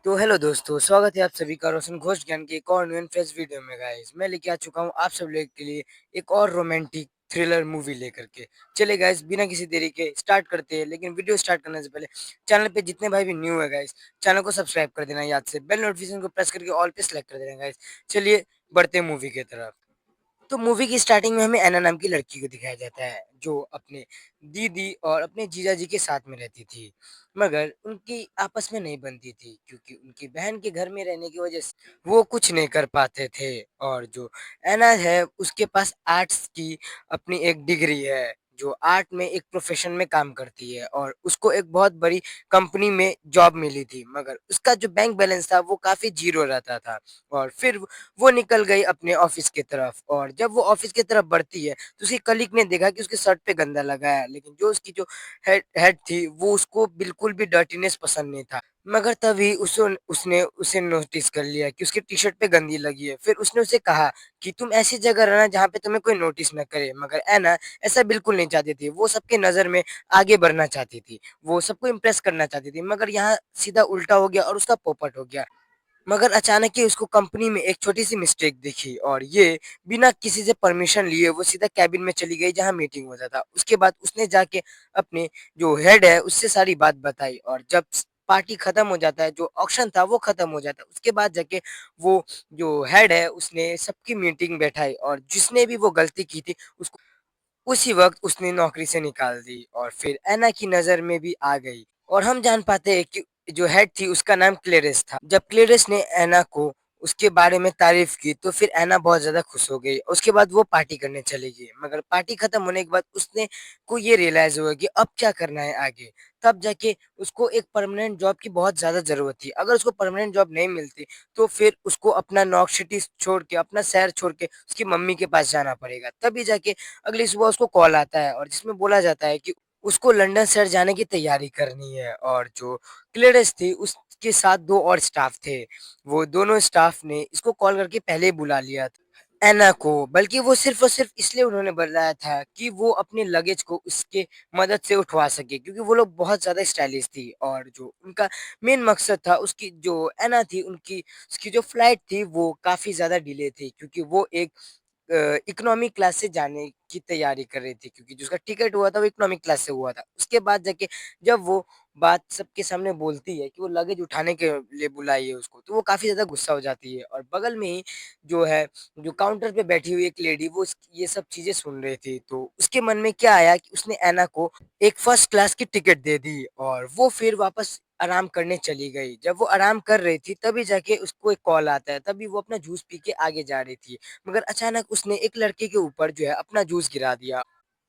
तो हेलो दोस्तों, स्वागत है आप सभी का रोशन घोष ज्ञान के एक और न्यू एंड फ्रेश वीडियो में गाइस। मैं लेके आ चुका हूँ आप सब लोगों के लिए एक और रोमांटिक थ्रिलर मूवी लेकर के। चले गाइस, बिना किसी देरी के स्टार्ट करते हैं। लेकिन वीडियो स्टार्ट करने से पहले चैनल पे जितने भाई भी न्यू है गाइस, चैनल को सब्सक्राइब कर देना याद से, बेल नोटिफिकेशन को प्रेस करके ऑल पे सेलेक्ट कर देना गाइस। चलिए बढ़ते हैं मूवी की तरफ। तो मूवी की स्टार्टिंग में हमें ऐना नाम की लड़की को दिखाया जाता है, जो अपने दीदी और अपने जीजा जी के साथ में रहती थी। मगर उनकी आपस में नहीं बनती थी, क्योंकि उनकी बहन के घर में रहने की वजह से वो कुछ नहीं कर पाते थे। और जो ऐना है, उसके पास आर्ट्स की अपनी एक डिग्री है, जो आर्ट में एक प्रोफेशन में काम करती है, और उसको एक बहुत बड़ी कंपनी में जॉब मिली थी। मगर उसका जो बैंक बैलेंस था वो काफी जीरो रहता था। और फिर वो निकल गई अपने ऑफिस की तरफ, और जब वो ऑफिस की तरफ बढ़ती है तो उसकी कलीग ने देखा कि उसके शर्ट पे गंदा लगा है। लेकिन जो उसकी जो हेड हेड थी, वो उसको बिल्कुल भी डर्टीनेस पसंद नहीं था। मगर तभी उसने उसे नोटिस कर लिया कि उसके टी शर्ट पे गंदी लगी है। फिर उसने उसे कहा कि तुम ऐसी जगह रहना जहाँ पे तुम्हें कोई नोटिस न करे। मगर ऐना ऐसा बिल्कुल नहीं चाहती थी। वो सबके नजर में आगे बढ़ना चाहती थी, वो सबको इम्प्रेस करना चाहती थी। मगर यहाँ सीधा उल्टा हो गया और उसका पोपट हो गया। मगर अचानक ही उसको कंपनी में एक छोटी सी मिस्टेक दिखी, और ये बिना किसी से परमिशन लिए वो सीधा कैबिन में चली गई जहां मीटिंग होता था। उसके बाद उसने जाके अपने जो हेड है उससे सारी बात बताई, और जब पार्टी खत्म हो जाता है, जो ऑक्शन था वो खत्म हो जाता है, उसके बाद जाके वो जो हेड है उसने सबकी मीटिंग बैठाई, और जिसने भी वो गलती की थी उसको उसी वक्त उसने नौकरी से निकाल दी। और फिर ऐना की नजर में भी आ गई, और हम जान पाते हैं कि जो हेड थी उसका नाम क्लेरिस था। जब क्लेरिस ने ऐना को उसके बारे में तारीफ की तो फिर ऐना बहुत ज्यादा खुश हो गई। उसके बाद वो पार्टी करने चली गई। मगर पार्टी खत्म होने के बाद उसने को ये रियलाइज हुआ कि अब क्या करना है आगे। तब जाके उसको एक परमानेंट जॉब की बहुत ज्यादा जरूरत थी। अगर उसको परमानेंट जॉब नहीं मिलती तो फिर उसको अपना नॉर्थ सिटी छोड़ के, अपना शहर छोड़ के उसकी मम्मी के पास जाना पड़ेगा। तभी जाके अगली सुबह उसको कॉल आता है, और जिसमें बोला जाता है कि उसको लंदन शहर जाने की तैयारी करनी है। और जो क्लेरेंस थी उसके साथ दो और स्टाफ थे। वो दोनों स्टाफ ने इसको कॉल करके पहले ही बुला लिया था ऐना को। बल्कि वो सिर्फ और सिर्फ इसलिए उन्होंने बुलाया था कि वो अपने लगेज को उसके मदद से उठवा सके, क्योंकि वो लोग बहुत ज्यादा स्टाइलिश थी। और जो उनका मेन मकसद था, उसकी जो ऐना थी उनकी उसकी जो फ्लाइट थी वो काफी ज्यादा डिले थी, क्योंकि वो एक इकोनॉमिक क्लास से जाने की तैयारी कर रही थी, क्योंकि जो उसका टिकट हुआ था वो इकोनॉमिक क्लास से हुआ था। उसके बाद जाके जब वो बात सबके सामने बोलती है कि वो लगेज उठाने के लिए बुलाई है उसको, तो वो काफी ज्यादा गुस्सा हो जाती है। और बगल में ही जो है, जो काउंटर पे बैठी हुई एक लेडी, वो ये सब चीजें सुन रही थी। तो उसके मन में क्या आया कि उसने ऐना को एक फर्स्ट क्लास की टिकट दे दी, और वो फिर वापस आराम करने चली गई। जब वो आराम कर रही थी तभी जाके उसको एक कॉल आता है। तभी वो अपना जूस पी के आगे जा रही थी, मगर अचानक उसने एक लड़के के ऊपर जो है अपना जूस गिरा दिया।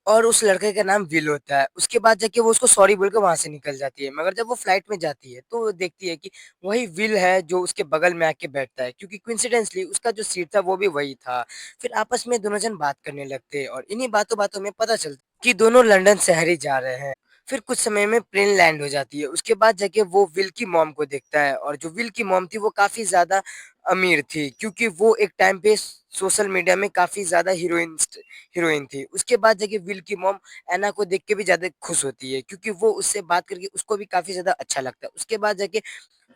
और उस लड़के का नाम विल होता है। उसके बाद जाके वो उसको सॉरी बोल के वहां से निकल जाती है। मगर जब वो फ्लाइट में जाती है तो वो देखती है कि वही विल है जो उसके बगल में आके बैठता है, क्योंकि कोइंसिडेंसली उसका जो सीट था वो भी वही था। फिर आपस में दोनों जन बात करने लगते हैं, और इन्हीं बातों बातों में पता चलता है कि दोनों लंदन शहर ही जा रहे हैं। फिर कुछ समय में प्लेन लैंड हो जाती है। उसके बाद जाके वो विल की मॉम को देखता है, और जो विल की मॉम थी वो काफी ज्यादा अमीर थी, क्योंकि वो एक टाइम पे सोशल मीडिया में काफी ज्यादा हीरोइन थी। उसके बाद जाके विल की मॉम ऐना को देख के भी ज्यादा खुश होती है, क्योंकि वो उससे बात करके उसको भी काफी ज्यादा अच्छा लगता है। उसके बाद जाके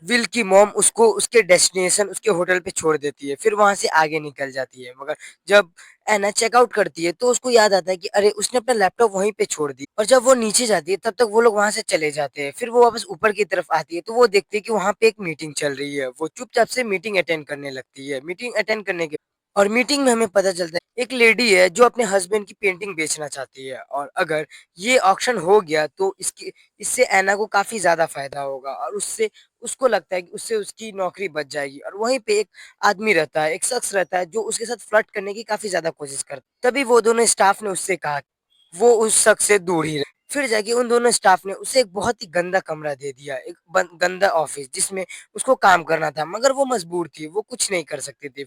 विल की मॉम उसको उसके डेस्टिनेशन उसके होटल पे छोड़ देती है, फिर वहां से आगे निकल जाती है। मगर जब एना चेकआउट करती है तो उसको याद आता है कि अरे उसने अपना लैपटॉप वहीं पे छोड़ दी। और जब वो नीचे जाती है तब तक वो लोग वहां से चले जाते हैं। फिर वो वापस ऊपर की तरफ आती है तो वो देखती है कि वहां पे एक मीटिंग चल रही है। वो चुपचाप से मीटिंग अटेंड करने लगती है। मीटिंग अटेंड करने के और मीटिंग में हमें पता चलता है एक लेडी है जो अपने हस्बैंड की पेंटिंग बेचना चाहती है, और अगर ये ऑक्शन हो गया तो इससे ऐना को काफी ज्यादा फायदा होगा, और उससे उसको लगता है कि उससे उसकी नौकरी बच जाएगी। और वहीं पे एक आदमी रहता है, एक शख्स रहता है जो उसके साथ फ्लर्ट करने की काफी ज्यादा कोशिश करता है। तभी वो दोनों स्टाफ ने उससे कहा वो उस शख्स से दूर ही रहे। फिर जाके उन दोनों स्टाफ ने उसे एक बहुत ही गंदा कमरा दे दिया, एक गंदा ऑफिस जिसमें उसको काम करना था। मगर वो मजबूर थी, वो कुछ नहीं कर सकती थी।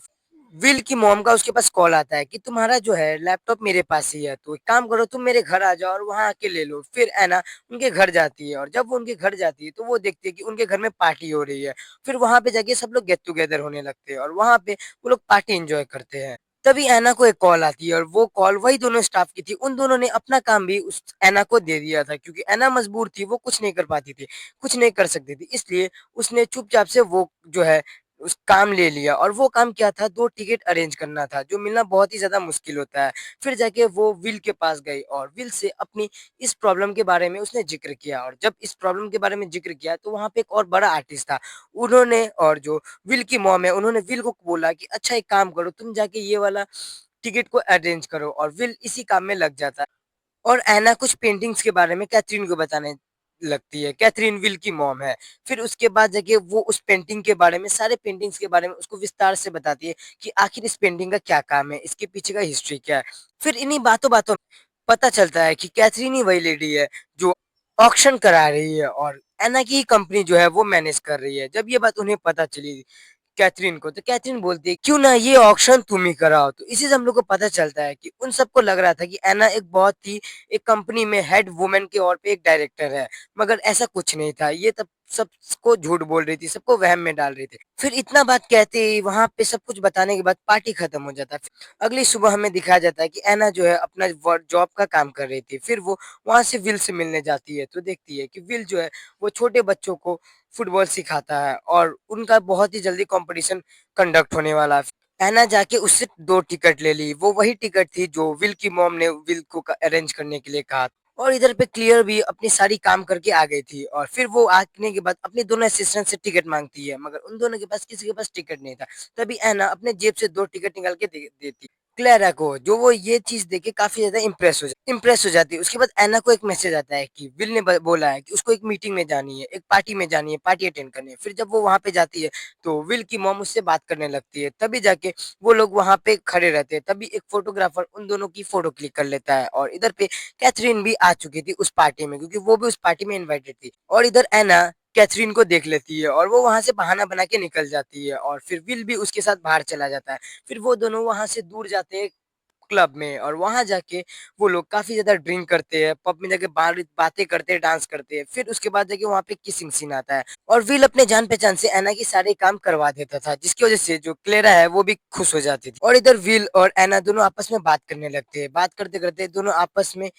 विल की मॉम का उसके पास कॉल आता है कि तुम्हारा जो है लैपटॉप मेरे पास ही है, तो एक काम करो तुम मेरे घर आ जाओ और वहां आके ले लो। फिर ऐना उनके घर जाती है, और जब वो उनके घर जाती है तो वो देखती है कि उनके घर में पार्टी हो रही है। फिर वहां पे जाके सब लोग गेट टुगेदर होने लगते हैं, और वहां पे वो लोग पार्टी एंजॉय करते हैं। तभी ऐना को एक कॉल आती है और वो कॉल वही दोनों स्टाफ की थी। उन दोनों ने अपना काम भी उस ऐना को दे दिया था क्योंकि ऐना मजबूर थी, वो कुछ नहीं कर पाती थी, कुछ नहीं कर सकती थी। इसलिए उसने चुपचाप से वो जो है उस काम ले लिया और वो काम क्या था, 2 टिकट अरेंज करना था, जो मिलना बहुत ही ज़्यादा मुश्किल होता है। फिर जाके वो विल के पास गई और विल से अपनी इस प्रॉब्लम के बारे में उसने ज़िक्र किया और जब इस प्रॉब्लम के बारे में ज़िक्र किया तो वहाँ पे एक और बड़ा आर्टिस्ट था। उन्होंने और जो विल की मॉम है, उन्होंने विल को बोला कि अच्छा एक काम करो, तुम जाके ये वाला टिकट को अरेंज करो और विल इसी काम में लग जाता है। और ऐना कुछ पेंटिंग्स के बारे में कैथरीन को बताने लगती है। कैथरीन विल की मॉम है। फिर उसके बाद जाके वो उस पेंटिंग के बारे में, सारे पेंटिंग्स के बारे में उसको विस्तार से बताती है कि आखिर इस पेंटिंग का क्या काम है, इसके पीछे का हिस्ट्री क्या है। फिर इन्हीं बातों-बातों पता चलता है कि कैथरीन ही वही लेडी है जो ऑक्शन करा रही है और ऐना की ही कंपनी जो है वो मैनेज कर रही है। जब ये बात उन्हें पता चली कैथरीन को, तो कैथरीन बोलती है क्यों ना ये ऑक्शन तुम ही कराओ। तो इसी से हम लोग को पता चलता है कि उन सबको लग रहा था कि ऐना एक बहुत ही एक कंपनी में हेड वुमन के और पे एक डायरेक्टर है, मगर ऐसा कुछ नहीं था। ये तब सबको झूठ बोल रही थी, सबको वहम में डाल रही थी। फिर इतना बात कहते ही वहां पे सब कुछ बताने के बाद पार्टी खत्म हो जाता है। अगली सुबह हमें दिखाया जाता है कि ऐना जो है अपना जॉब का काम कर रही थी। फिर वो वहां से विल से मिलने जाती है तो देखती है कि विल जो है वो छोटे बच्चों को फुटबॉल सिखाता है और उनका बहुत ही जल्दी कंपटीशन कंडक्ट होने वाला है। ऐना जाके उससे 2 टिकट ले ली। वो वही टिकट थी जो विल की मॉम ने विल को अरेंज करने के लिए कहा। और इधर पे क्लियर भी अपनी सारी काम करके आ गई थी और फिर वो आने के बाद अपने दोनों असिस्टेंट से टिकट मांगती है, मगर उन दोनों के पास किसी के पास टिकट नहीं था। तभी ऐना अपने जेब से 2 टिकट निकाल के दे देती क्लेरा को, जो वो ये चीज़ देख के काफ़ी ज़्यादा इम्प्रेस हो जाती है। उसके बाद ऐना को एक मैसेज आता है कि विल ने बोला है कि उसको एक मीटिंग में जानी है, एक पार्टी में जानी है, पार्टी अटेंड करनी है। फिर जब वो वहाँ पे जाती है तो विल की मॉम उससे बात करने लगती है। तभी जाके वो लोग वहाँ पे खड़े रहते हैं। तभी एक फोटोग्राफर उन दोनों की फोटो क्लिक कर लेता है और इधर पे कैथरीन भी आ चुकी थी उस पार्टी में, क्योंकि वो भी उस पार्टी में इनवाइटेड थी। और इधर ऐना कैथरीन को देख लेती है और वो वहाँ से बहाना बना के निकल जाती है और फिर विल भी उसके साथ बाहर चला जाता है। फिर वो दोनों वहाँ से दूर जाते हैं क्लब में और वहाँ जाके वो लोग काफ़ी ज़्यादा ड्रिंक करते हैं, पब में जाके बातें करते हैं, डांस करते हैं। फिर उसके बाद जाके वहाँ पे किसिंग सीन आता है और विल अपने जान-पहचान से ऐना के सारे काम करवा देता था, जिसकी वज़ह से जो क्लेरा है वो भी खुश हो जाती थी। और इधर विल और ऐना दोनों आपस में बात करने लगते हैं। बात करते-करते दोनों आपस में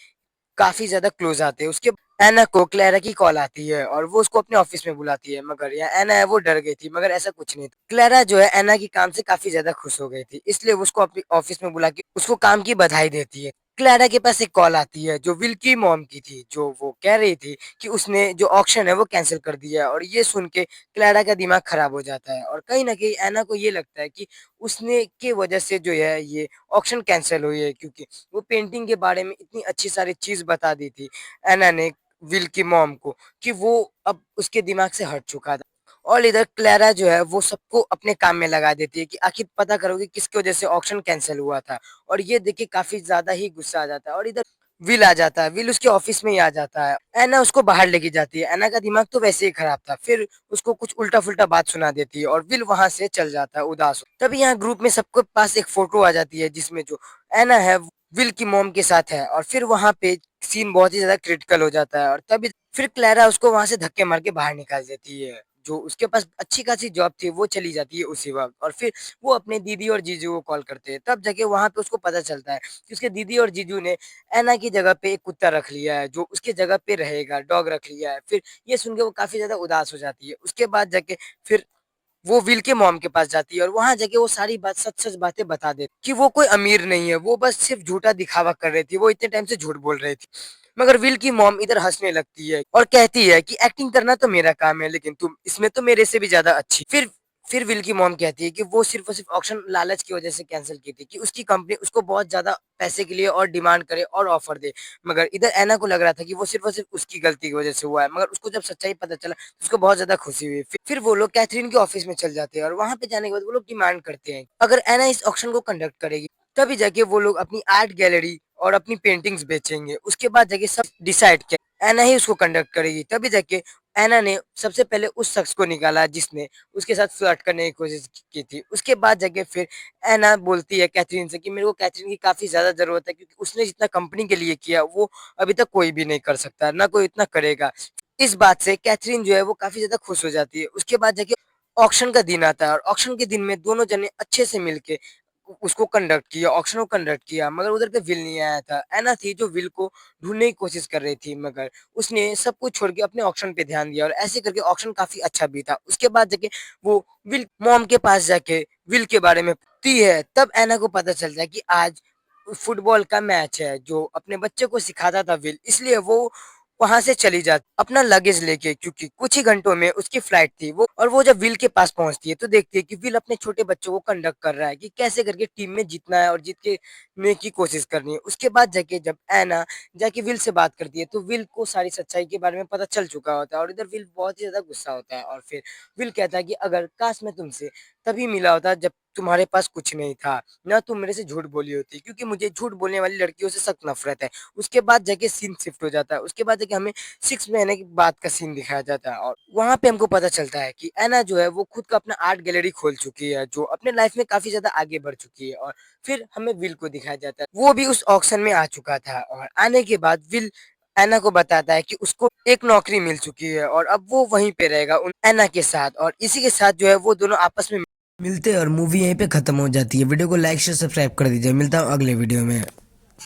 काफ़ी ज़्यादा क्लोज़ आते हैं। उसके ऐना को क्लेरा की कॉल आती है और वो उसको अपने ऑफ़िस में बुलाती है, मगर यहाँ ऐना है वो डर गई थी, मगर ऐसा कुछ नहीं था। क्लेरा जो है ऐना के काम से काफ़ी ज़्यादा खुश हो गई थी, इसलिए वो उसको अपने ऑफ़िस में बुला के उसको काम की बधाई देती है। क्लेरा के पास एक कॉल आती है जो विल की मॉम की थी, जो वो कह रही थी कि उसने जो ऑक्शन है वो कैंसल कर दिया है और ये सुन के क्लेरा का दिमाग खराब हो जाता है और कहीं न कहीं ऐना को ये लगता है कि उसने की वज़ह से जो है ये ऑक्शन कैंसल हुई है, क्योंकि वो पेंटिंग के बारे में इतनी अच्छी सारी चीज़ बता दी थी ऐना ने विल की मॉम को कि वो अब उसके दिमाग से हट चुका था। और इधर क्लेरा जो है वो सबको अपने काम में लगा देती है कि आखिर पता करो कि किसकी वजह से ऑक्शन कैंसिल हुआ था। और ये देख के काफ़ी ज़्यादा ही गुस्सा आ जाता है और इधर विल आ जाता है, विल उसके ऑफ़िस में ही आ जाता है। ऐना उसको बाहर लेके जाती है, ऐना का दिमाग तो वैसे ही खराब था, फिर उसको कुछ उल्टा-फुल्टा बात सुना देती है और विल वहाँ से चल जाता है उदास। तभी यहाँ ग्रुप में सबके पास एक फ़ोटो आ जाती है जिसमें जो ऐना है विल की मॉम के साथ है और फिर वहाँ पे सीन बहुत ही ज़्यादा क्रिटिकल हो जाता है और तभी फिर क्लैरा उसको वहाँ से धक्के मार के बाहर निकाल देती है। जो उसके पास अच्छी खासी जॉब थी वो चली जाती है उसी वक़्त और फिर वो अपने दीदी और जीजू को कॉल करते हैं। तब जाके वहाँ पे उसको पता चलता है कि उसके दीदी और जीजू ने ऐना की जगह पे एक कुत्ता रख लिया है, जो उसकी जगह पे रहेगा, डॉग रख लिया है। फिर ये सुन के वो काफ़ी ज़्यादा उदास हो जाती है। उसके बाद जाके फिर वो विल के मॉम के पास जाती है और वहाँ जाके वो सारी बात सच-सच बातें बता देती कि वो कोई अमीर नहीं है, वो बस सिर्फ़ झूठा दिखावा कर रही थी, वो इतने टाइम से झूठ बोल रही थी। मगर विल की मॉम इधर हँसने लगती है और कहती है कि एक्टिंग करना तो मेरा काम है, लेकिन तुम इसमें तो मेरे से भी ज़्यादा अच्छी। फिर विल की मॉम कहती है कि वो सिर्फ़ और सिर्फ़ ऑक्शन लालच की वज़ह से कैंसल की थी कि उसकी कंपनी उसको बहुत ज़्यादा पैसे के लिए और डिमांड करे और ऑफ़र दे। मगर इधर ऐना को लग रहा था कि वो सिर्फ़ और सिर्फ़ उसकी गलती की वज़ह से हुआ है, मगर उसको जब सच्चाई पता चला, तो उसको बहुत ज़्यादा खुशी हुई। फिर वो लोग कैथरीन के ऑफ़िस में चल जाते हैं और वहाँ पे जाने के बाद वो लोग डिमांड करते हैं, अगर ऐना इस ऑक्शन को कंडक्ट करेगी, तभी जाके वो लोग अपनी आर्ट गैलरी और अपनी पेंटिंग्स बेचेंगे। उसके बाद जाके सब डिसाइड किया, ऐना ही उसको कंडक्ट करेगी। तभी जाके ऐना ने सबसे पहले उस शख्स को निकाला जिसने उसके साथ फ्लर्ट करने की कोशिश की थी। उसके बाद जाके फिर ऐना बोलती है कैथरीन से कि मेरे को कैथरीन की काफ़ी ज़्यादा ज़रूरत है, क्योंकि उसने जितना कंपनी के लिए किया वो अभी तक कोई भी नहीं कर सकता, ना कोई इतना करेगा। इस बात से कैथरीन जो है वो काफ़ी ज़्यादा खुश हो जाती है। उसके बाद जाके ऑक्शन का दिन आता है और ऑक्शन के दिन में दोनों जने अच्छे से मिलके उसको कंडक्ट किया, ऑक्शन को कंडक्ट किया, मगर उधर पे विल नहीं आया था। एना थी जो विल को ढूँढने की कोशिश कर रही थी, मगर उसने सब कुछ छोड़ के अपने ऑक्शन पे ध्यान दिया और ऐसे करके ऑक्शन काफ़ी अच्छा बीता। उसके बाद जाके वो विल मॉम के पास जाके विल के बारे में पूछती है, तब एना को पता चलता है कि आज फुटबॉल का मैच है, जो अपने बच्चे को सिखाता था विल, इसलिए वो वहाँ से चली जाती अपना लगेज लेके, क्योंकि कुछ ही घंटों में उसकी फ्लाइट थी। वो जब विल के पास पहुँचती है तो देखती है कि विल अपने छोटे बच्चों को कंडक्ट कर रहा है कि कैसे करके टीम में जीतना है और जीत के ने की कोशिश करनी है। उसके बाद जाके जब एना जाके विल से बात करती है तो विल को सारी सच्चाई के बारे में पता चल चुका होता है और इधर विल बहुत ही ज़्यादा गुस्सा होता है और फिर विल कहता है कि अगर काश मैं तुमसे तभी मिला होता जब तुम्हारे पास कुछ नहीं था, ना तुम मेरे से झूठ बोली होती, क्योंकि मुझे झूठ बोलने वाली लड़कियों से सख्त नफ़रत है। उसके बाद जाके सीन शिफ्ट हो जाता है। उसके बाद जाके हमें 6 महीने के बाद का सीन दिखाया जाता है और वहाँ पे हमको पता चलता है कि ऐना जो है वो खुद का अपना आर्ट गैलरी खोल चुकी है, जो अपने लाइफ में काफ़ी ज़्यादा आगे बढ़ चुकी है और फिर हमें विल को दिखाया जाता है। वो भी उस ऑक्शन में आ चुका था और आने के बाद विल ऐना को बताता है कि उसको एक नौकरी मिल चुकी है और अब वो वहीं पे रहेगा उन ऐना के साथ और इसी के साथ जो है वो दोनों आपस में मिलते हैं और मूवी यहीं पे खत्म हो जाती है। वीडियो को लाइक शेयर सब्सक्राइब कर दीजिए। मिलता हूँ अगले वीडियो में।